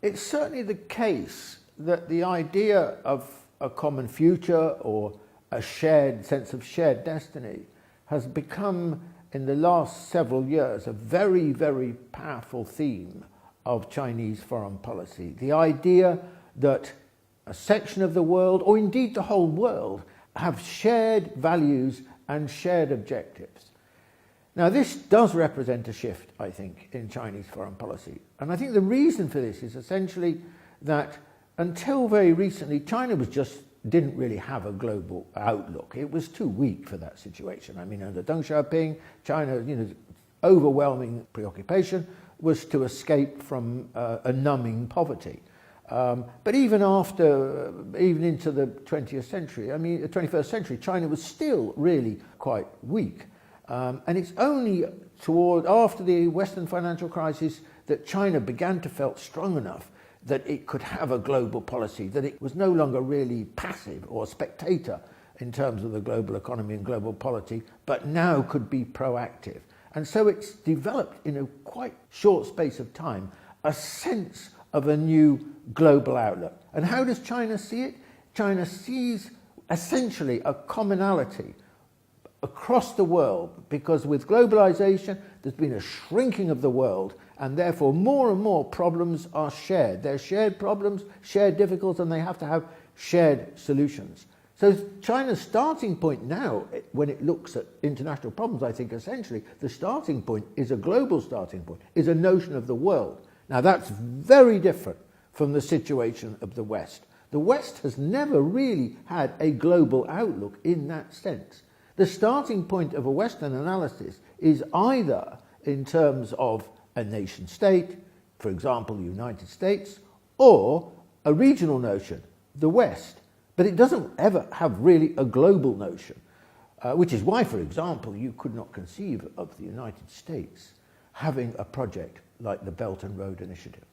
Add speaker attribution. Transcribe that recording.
Speaker 1: It's certainly the case that the idea of a common future or a shared sense of shared destiny has become, in the last several years, a very, very powerful theme of Chinese foreign policy. The idea that a section of the world, or indeed the whole world, have shared values and shared objectives. Now, this does represent a shift, I think, in Chinese foreign policy. And I think the reason for this is essentially that until very recently, China didn't really have a global outlook. It was too weak for that situation. I mean, under Deng Xiaoping, China's overwhelming preoccupation was to escape from a numbing poverty. But even into the 20th century, the 21st century, China was still really quite weak. And it's only after the Western financial crisis that China began to feel strong enough that it could have a global policy, that it was no longer really passive or a spectator in terms of the global economy and global polity, but now could be proactive. And so it's developed in a quite short space of time a sense of a new global outlook. And how does China see it? China sees essentially a commonality across the world, because with globalization there's been a shrinking of the world, and therefore more and more problems are shared. They're shared problems, shared difficulties, and they have to have shared solutions. So China's starting point now, when it looks at international problems, I think essentially the starting point is a global starting point, is a notion of the world. Now that's very different from the situation of the West. The West has never really had a global outlook in that sense. The starting point of a Western analysis is either in terms of a nation state, for example, the United States, or a regional notion, the West. But it doesn't ever have really a global notion, which is why, for example, you could not conceive of the United States having a project like the Belt and Road Initiative.